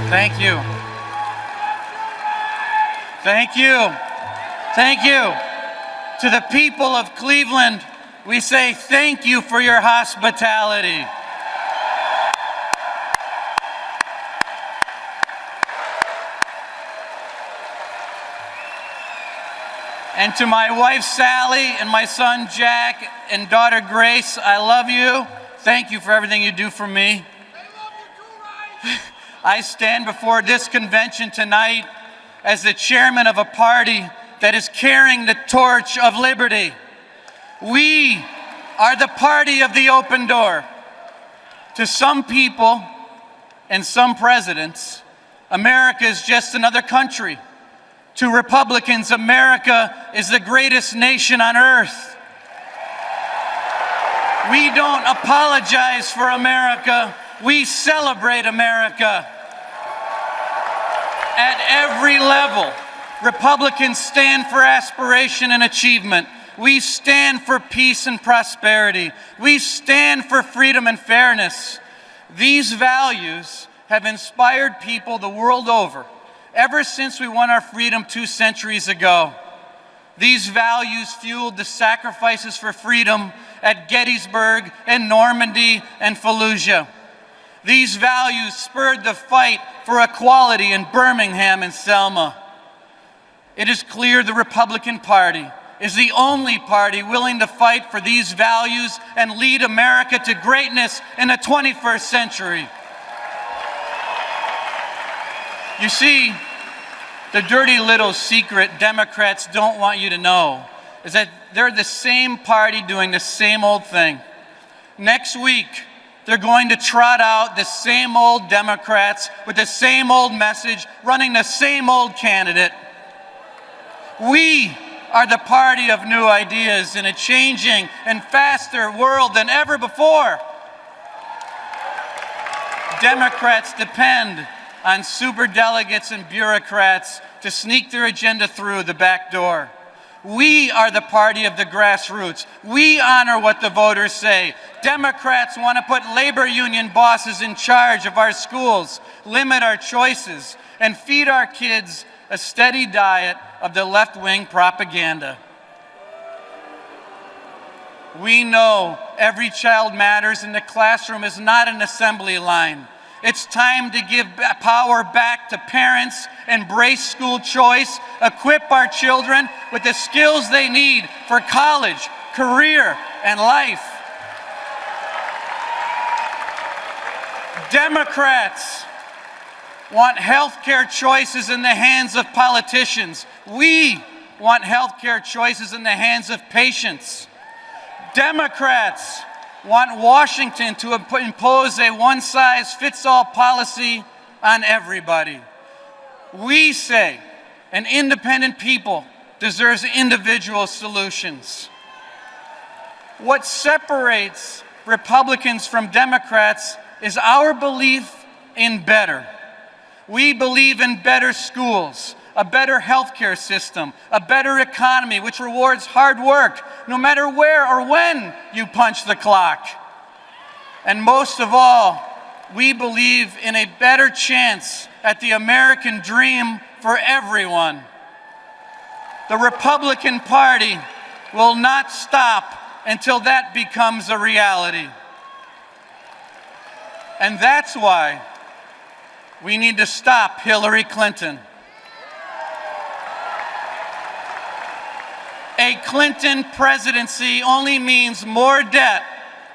Thank you. Thank you. Thank you. To the people of Cleveland, we say thank you for your hospitality. And to my wife, Sally, and my son, Jack, and daughter, Grace, I love you. Thank you for everything you do for me. I stand before this convention tonight as the chairman of a party that is carrying the torch of liberty. We are the party of the open door. To some people and some presidents, America is just another country. To Republicans, America is the greatest nation on earth. We don't apologize for America. We celebrate America. At every level, Republicans stand for aspiration and achievement. We stand for peace and prosperity. We stand for freedom and fairness. These values have inspired people the world over ever since we won our freedom 2 centuries ago. These values fueled the sacrifices for freedom at Gettysburg and Normandy and Fallujah. These values spurred the fight for equality in Birmingham and Selma. It is clear the Republican Party is the only party willing to fight for these values and lead America to greatness in the 21st century. You see, the dirty little secret Democrats don't want you to know is that they're the same party doing the same old thing. Next week, they're going to trot out the same old Democrats with the same old message, running the same old candidate. We are the party of new ideas in a changing and faster world than ever before. Democrats depend on superdelegates and bureaucrats to sneak their agenda through the back door. We are the party of the grassroots. We honor what the voters say. Democrats want to put labor union bosses in charge of our schools, limit our choices, and feed our kids a steady diet of the left-wing propaganda. We know every child matters and the classroom is not an assembly line. It's time to give power back to parents, embrace school choice, equip our children with the skills they need for college, career, and life. Democrats want health care choices in the hands of politicians. We want health care choices in the hands of patients. Democrats want Washington to impose a one-size-fits-all policy on everybody. We say an independent people deserves individual solutions. What separates Republicans from Democrats is our belief in better. We believe in better schools, a better healthcare system, a better economy which rewards hard work no matter where or when you punch the clock. And most of all, we believe in a better chance at the American dream for everyone. The Republican Party will not stop until that becomes a reality. And that's why we need to stop Hillary Clinton. A Clinton presidency only means more debt,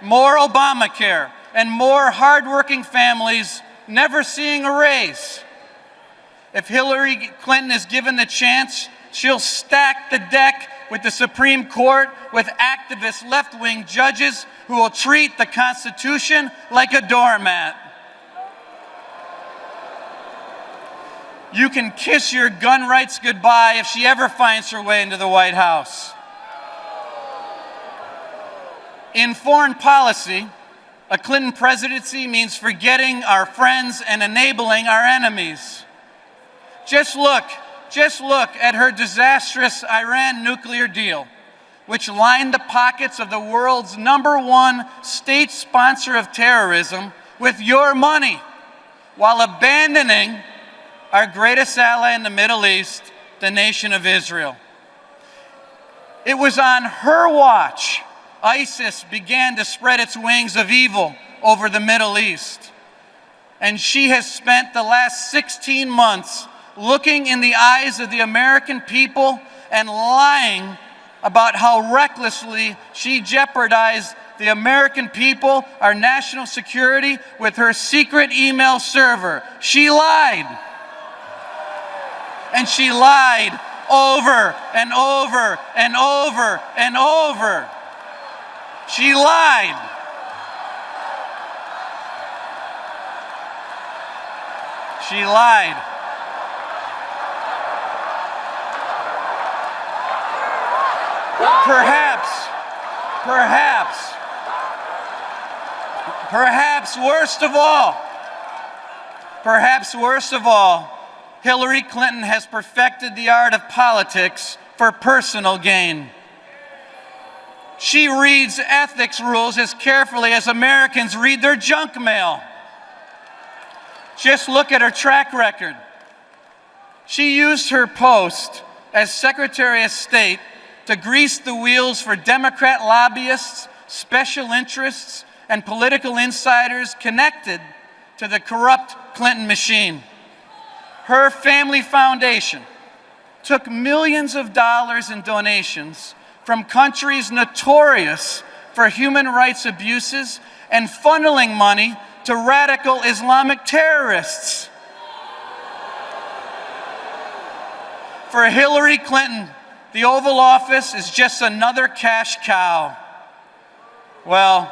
more Obamacare, and more hardworking families never seeing a raise. If Hillary Clinton is given the chance, she'll stack the deck with the Supreme Court with activist left-wing judges who will treat the Constitution like a doormat. You can kiss your gun rights goodbye if she ever finds her way into the White House. In foreign policy, a Clinton presidency means forgetting our friends and enabling our enemies. Just look at her disastrous Iran nuclear deal, which lined the pockets of the world's #1 state sponsor of terrorism with your money. while abandoning our greatest ally in the Middle East, the nation of Israel. It was on her watch ISIS began to spread its wings of evil over the Middle East. And she has spent the last 16 months looking in the eyes of the American people and lying about how recklessly she jeopardized the American people, our national security, with her secret email server. She lied. And she lied over and over and over and over. She lied. She lied. Perhaps worst of all, Hillary Clinton has perfected the art of politics for personal gain. She reads ethics rules as carefully as Americans read their junk mail. Just look at her track record. She used her post as Secretary of State to grease the wheels for Democrat lobbyists, special interests, and political insiders connected to the corrupt Clinton machine. Her family foundation took millions of dollars in donations from countries notorious for human rights abuses and funneling money to radical Islamic terrorists. For Hillary Clinton, the Oval Office is just another cash cow. Well,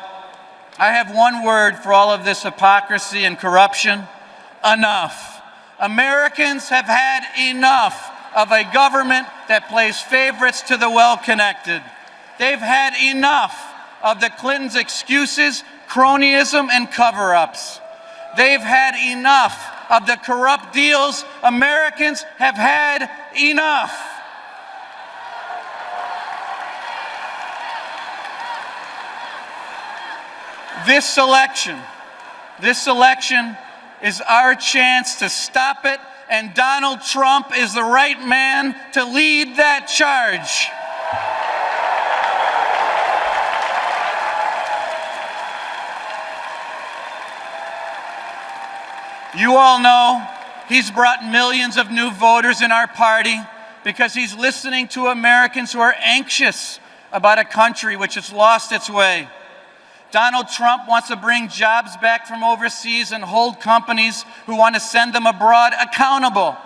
I have one word for all of this hypocrisy and corruption: enough. Americans have had enough of a government that plays favorites to the well-connected. They've had enough of the Clintons' excuses, cronyism, and cover-ups. They've had enough of the corrupt deals. Americans have had enough. This election is our chance to stop it, and Donald Trump is the right man to lead that charge. You all know he's brought millions of new voters in our party because he's listening to Americans who are anxious about a country which has lost its way. Donald Trump wants to bring jobs back from overseas and hold companies who want to send them abroad accountable.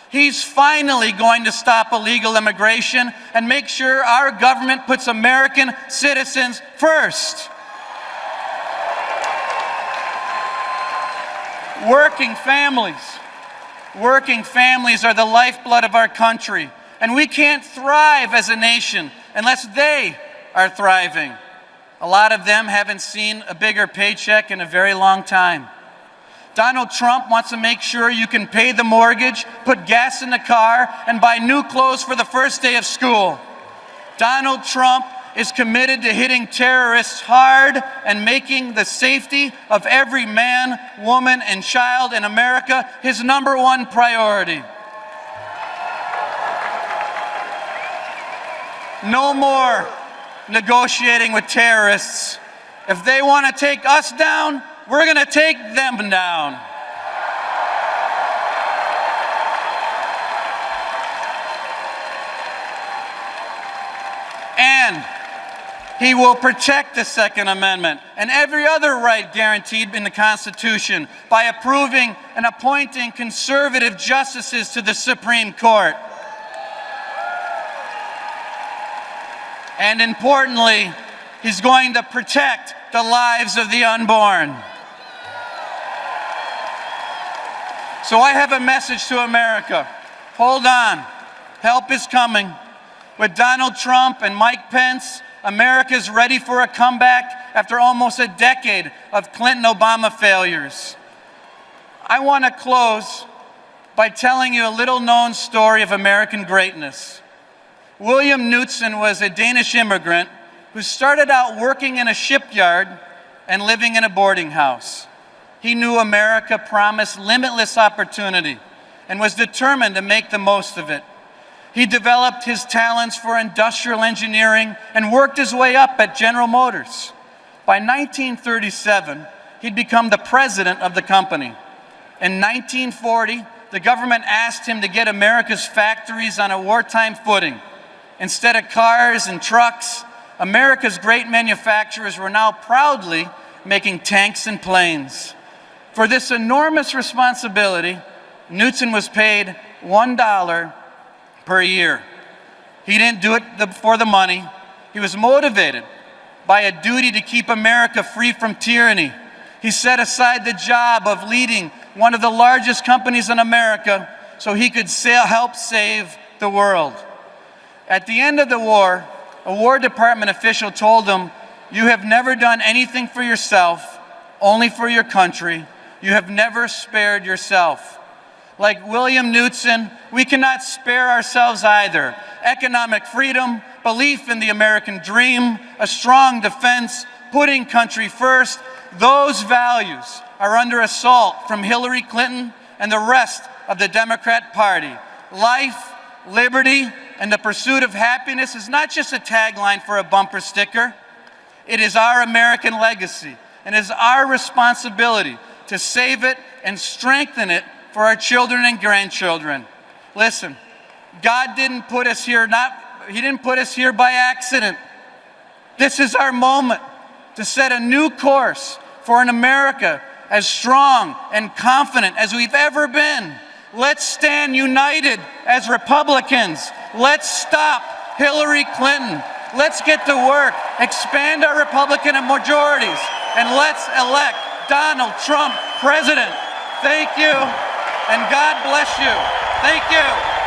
He's finally going to stop illegal immigration and make sure our government puts American citizens first. Working families are the lifeblood of our country, and we can't thrive as a nation unless they are thriving. A lot of them haven't seen a bigger paycheck in a very long time. Donald Trump wants to make sure you can pay the mortgage, put gas in the car, and buy new clothes for the first day of school. Donald Trump is committed to hitting terrorists hard and making the safety of every man, woman, and child in America his #1 priority. No more negotiating with terrorists. If they want to take us down, we're going to take them down. And he will protect the Second Amendment and every other right guaranteed in the Constitution by approving and appointing conservative justices to the Supreme Court. And importantly, he's going to protect the lives of the unborn. So I have a message to America. Hold on. Help is coming. With Donald Trump and Mike Pence, America's ready for a comeback after almost a decade of Clinton-Obama failures. I want to close by telling you a little-known story of American greatness. William Knutson was a Danish immigrant who started out working in a shipyard and living in a boarding house. He knew America promised limitless opportunity and was determined to make the most of it. He developed his talents for industrial engineering and worked his way up at General Motors. By 1937, he'd become the president of the company. In 1940, the government asked him to get America's factories on a wartime footing. Instead of cars and trucks, America's great manufacturers were now proudly making tanks and planes. For this enormous responsibility, Knutson was paid $1 per year. He didn't do it for the money. He was motivated by a duty to keep America free from tyranny. He set aside the job of leading one of the largest companies in America so he could help save the world. At the end of the war, a War Department official told him, "You have never done anything for yourself, only for your country. You have never spared yourself." Like William Knutson, we cannot spare ourselves either. Economic freedom, belief in the American dream, a strong defense, putting country first, those values are under assault from Hillary Clinton and the rest of the Democrat Party. Life, liberty, and the pursuit of happiness is not just a tagline for a bumper sticker. It is our American legacy, and it is our responsibility to save it and strengthen it for our children and grandchildren. Listen, God didn't put us here, He didn't put us here by accident. This is our moment to set a new course for an America as strong and confident as we've ever been. Let's stand united as Republicans. Let's stop Hillary Clinton. Let's get to work, expand our Republican majorities, and let's elect Donald Trump president. Thank you, and God bless you. Thank you.